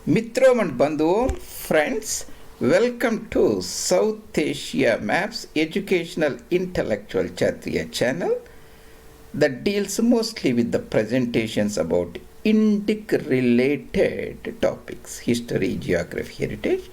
Mitrom and Bandhuvam, friends, welcome to South Asia Maps Educational Intellectual Kshatriya channel that deals mostly with the presentations about Indic related topics, history, geography, heritage,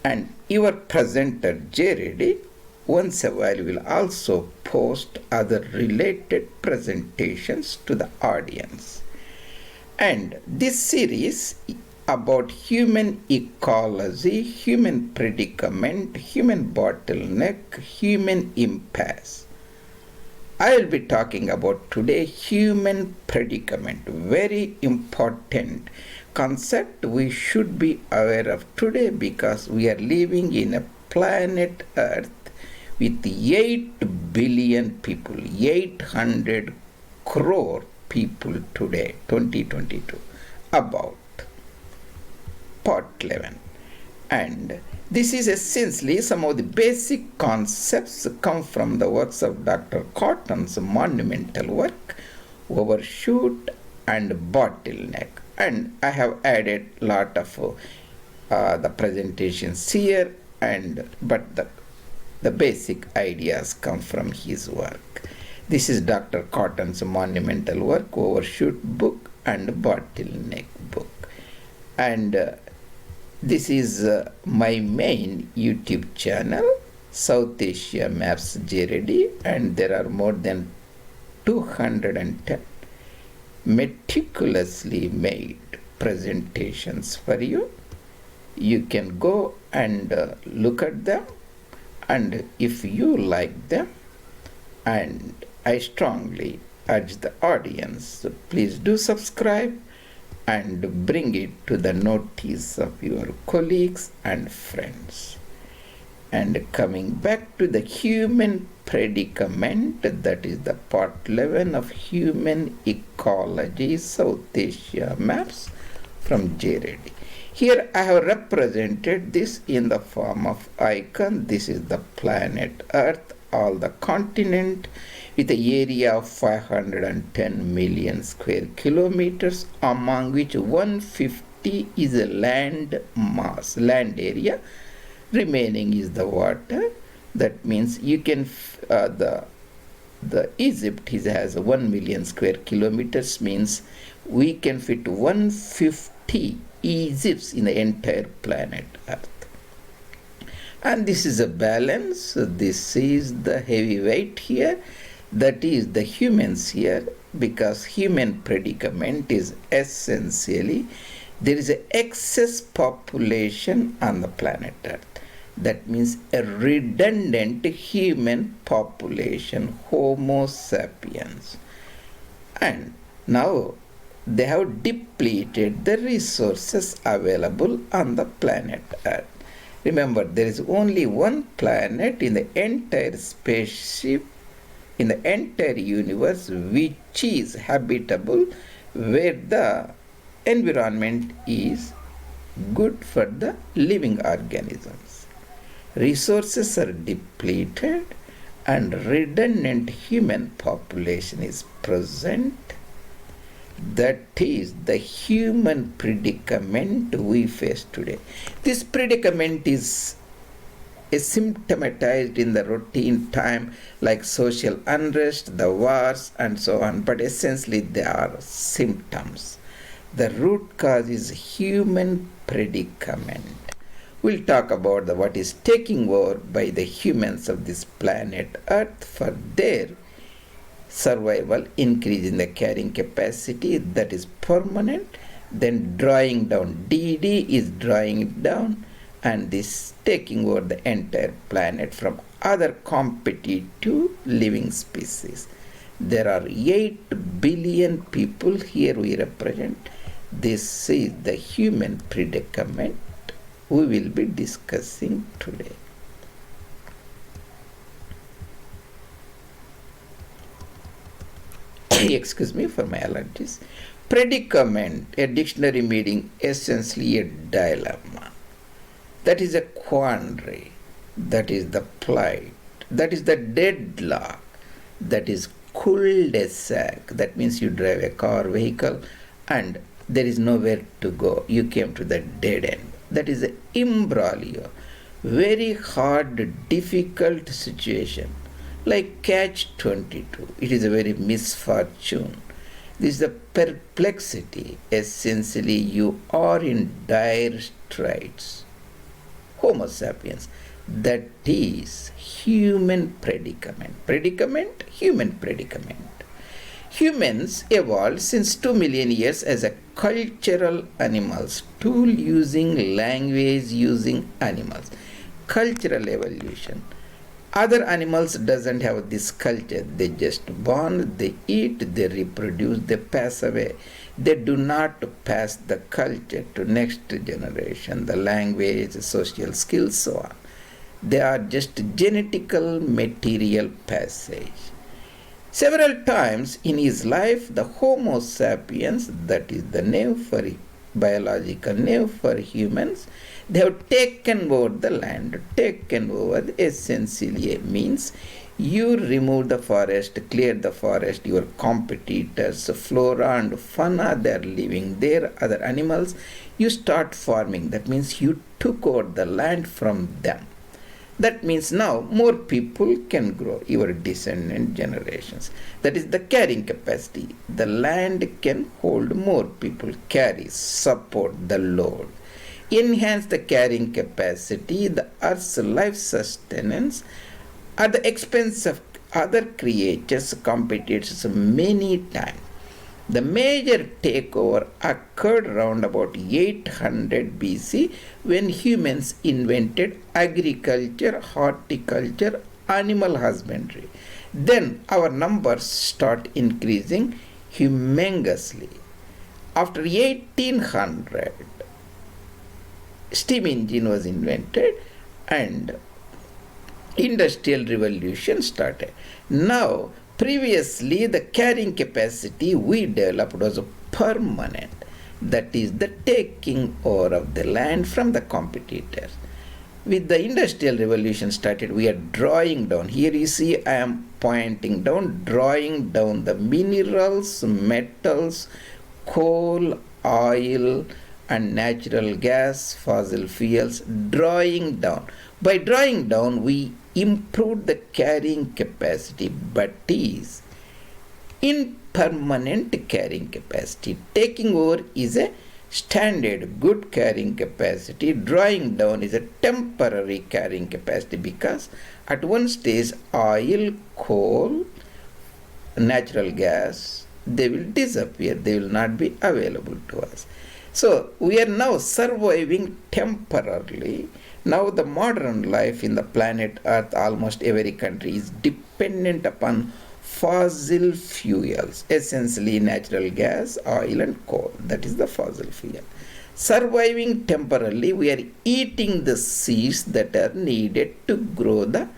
and your presenter J. Reddy once a while will also post other related presentations to the audience. And this series about human ecology, human predicament, human bottleneck, human impasse. I will be talking about today human predicament, very important concept we should be aware of today because we are living in a planet Earth with 8 billion people, 800 crore people today, 2022, about part 11. And this is essentially some of the basic concepts come from the works of Dr. Catton's monumental work, Overshoot and Bottleneck. And I have added a lot of the presentations here, but the basic ideas come from his work. This is Dr. Catton's monumental work, Overshoot book and Bottleneck book. And this is my main YouTube channel, South Asia Maps J. Reddy, and there are more than 210 meticulously made presentations for you. You can go and look at them, and if you like them, and I strongly urge the audience, please do subscribe and bring it to the notice of your colleagues and friends. And coming back to the human predicament, that is the part 11 of human ecology, South Asia Maps from J. Reddy. Here I have represented this in the form of icon. This is the planet Earth, all the continent, with an area of 510 million square kilometers, among which 150 is a land mass, land area, remaining is the water. That means you can, the Egypt has 1 million square kilometers, means we can fit 150 Egypts in the entire planet Earth. And this is a balance. This is the heavyweight here. That is the humans here, because human predicament is essentially there is an excess population on the planet Earth. That means a redundant human population, Homo sapiens. And now they have depleted the resources available on the planet Earth. Remember, there is only one planet in the entire spaceship, in the entire universe, which is habitable, where the environment is good for the living organisms. Resources are depleted and redundant human population is present. That is the human predicament we face today. This predicament is symptomatized in the routine time, like social unrest, the wars, and so on, but essentially they are symptoms. The root cause is human predicament. We'll talk about what is taking over by the humans of this planet Earth for their survival, increase in the carrying capacity that is permanent, then drawing down. DD is drawing it down, and this taking over the entire planet from other competitive living species. There are 8 billion people here we represent. This is the human predicament we will be discussing today. Excuse me for my allergies. Predicament, a dictionary meaning essentially a dilemma. That is a quandary. That is the plight. That is the deadlock. That is cul-de-sac. That means you drive a car, vehicle, and There is nowhere to go. You came to the dead end. That is an imbroglio. Very hard, difficult situation. Like catch 22. It is a very misfortune. This is the perplexity. Essentially, you are in dire straits. Homo sapiens. That is human predicament. Predicament, human predicament. Humans evolved since 2 million years as a cultural animals, tool using, language using animals. Cultural evolution. Other animals doesn't have this culture. They just born, they eat, they reproduce, they pass away. They do not pass the culture to next generation, the language, social skills, so on. They are just genetical material passage. Several times in his life, the Homo sapiens, that is the name for biological name for humans, they have taken over the land. Taken over essentially means you remove the forest, clear the forest, your competitors, flora and fauna, they are living there, other animals, you start farming. That means you took over the land from them. That means now more people can grow, your descendant generations. That is the carrying capacity. The land can hold more people, carry, support the load. Enhance the carrying capacity, the earth's life sustenance at the expense of other creatures, competitors many times. The major takeover occurred around about 800 BC when humans invented agriculture, horticulture, animal husbandry. Then our numbers start increasing humongously. After 1800, steam engine was invented and industrial revolution started. Now, previously the carrying capacity we developed was permanent. That is the taking over of the land from the competitors. With the industrial revolution started, we are drawing down. Here you see I am pointing down, drawing down the minerals, metals, coal, oil, and natural gas, fossil fuels, drawing down. By drawing down, we improved the carrying capacity, but is impermanent carrying capacity. Taking over is a standard good carrying capacity. Drawing down is a temporary carrying capacity because at one stage oil, coal, natural gas, they will disappear. They will not be available to us. So we are now surviving temporarily. Now the modern life in the planet Earth, almost every country is dependent upon fossil fuels, essentially natural gas, oil and coal. That is the fossil fuel. Surviving temporarily, we are eating the seeds that are needed to grow the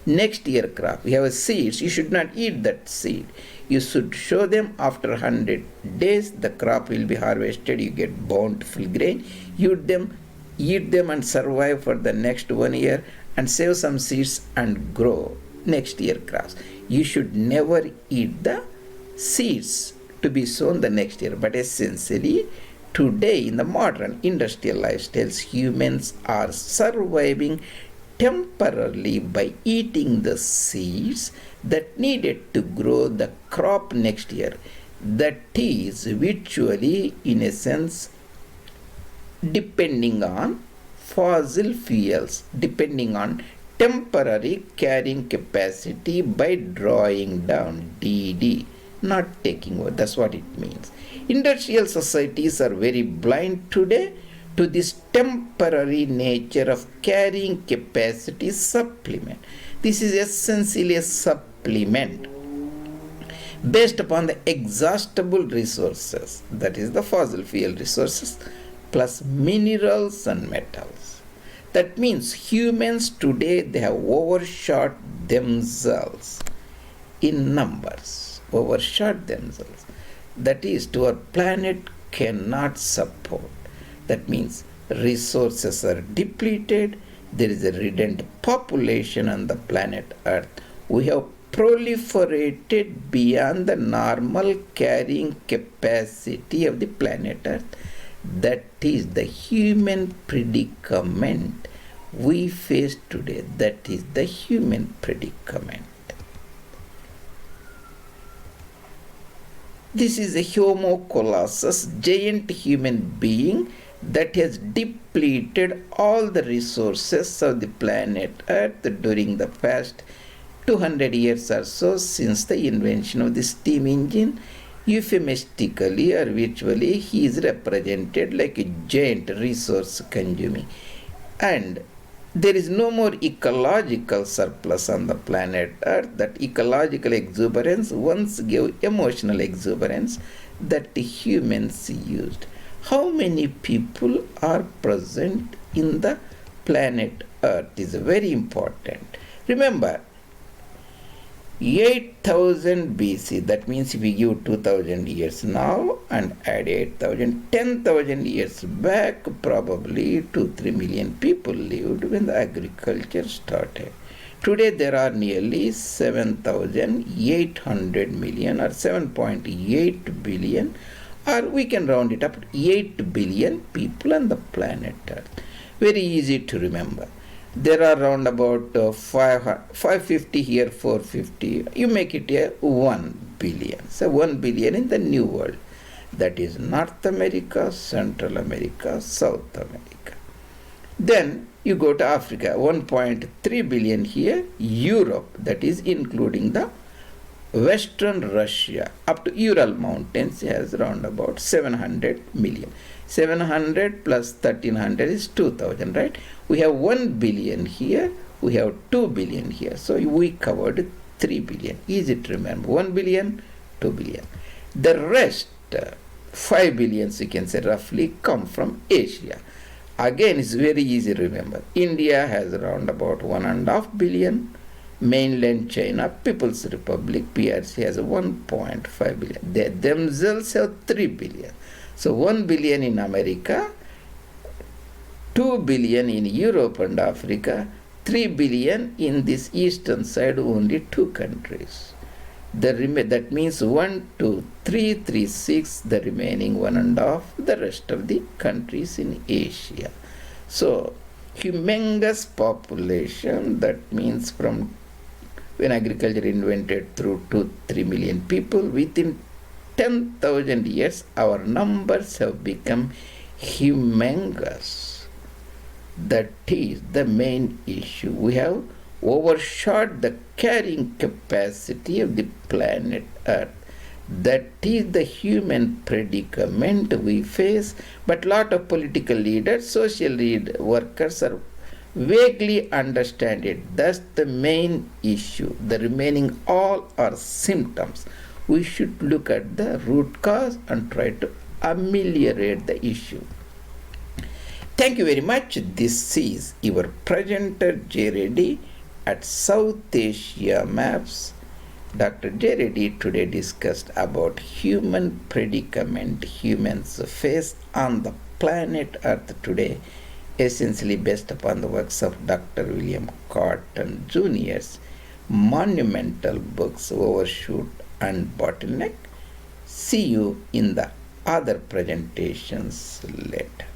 next year crop. We have seeds, you should not eat that seed. You should show them after 100 days, the crop will be harvested, you get bountiful grain, eat them and survive for the next 1 year and save some seeds and grow next year crops. You should never eat the seeds to be sown the next year. But essentially, today in the modern industrial lifestyles, humans are surviving temporarily by eating the seeds that needed to grow the crop next year. That is virtually, in a sense, depending on fossil fuels, depending on temporary carrying capacity by drawing down, DD, not taking over. That's what it means. Industrial societies are very blind today to this temporary nature of carrying capacity supplement. This is essentially a supplement based upon the exhaustible resources, that is the fossil fuel resources, plus minerals and metals. That means humans today, they have overshot themselves in numbers, overshot themselves. That is, to our planet cannot support. That means resources are depleted, there is a redundant population on the planet Earth. We have proliferated beyond the normal carrying capacity of the planet Earth. That is the human predicament we face today. That is the human predicament. This is a Homo colossus, giant human being that has depleted all the resources of the planet Earth during the past 200 years or so since the invention of the steam engine. Euphemistically or virtually, he is represented like a giant resource consuming. And there is no more ecological surplus on the planet Earth. That ecological exuberance once gave emotional exuberance that the humans used. How many people are present in the planet Earth is very important. Remember, 8,000 BC, that means if we give 2,000 years now and add 8,000, 10,000 years back, probably 2-3 million people lived when the agriculture started. Today there are nearly 7,800 million or 7.8 billion, or we can round it up, 8 billion people on the planet Earth. Very easy to remember. There are around about 550 here, 450. You make it a 1 billion. So 1 billion in the New World. That is North America, Central America, South America. Then you go to Africa, 1.3 billion here. Europe, that is including the Western Russia up to Ural Mountains, has around about 700 million. 700 plus 1300 is 2000, right? We have 1 billion here, we have 2 billion here. So we covered 3 billion. Easy to remember. 1 billion, 2 billion. The rest, 5 billions, you can say roughly, come from Asia. Again, it's very easy to remember. India has around about 1.5 billion. Mainland China, People's Republic, PRC, has 1.5 billion. They themselves have 3 billion. So 1 billion in America, 2 billion in Europe and Africa, 3 billion in this eastern side, only 2 countries. That means 1, 2, 3, 3, 6, the remaining 1.5, the rest of the countries in Asia. So humongous population, that means from when agriculture invented through 2-3 million people, within 10,000 years our numbers have become humongous. That is the main issue. We have overshot the carrying capacity of the planet Earth. That is the human predicament we face, but lot of political leaders, social workers are vaguely understand it. That's the main issue. The remaining all are symptoms. We should look at the root cause and try to ameliorate the issue. Thank you very much. This is your presenter J. Reddy at South Asia Maps. Dr. J. Reddy today discussed about human predicament humans face on the planet Earth today, essentially based upon the works of Dr. William Catton Jr.'s monumental books Overshoot and Bottleneck. See you in the other presentations later.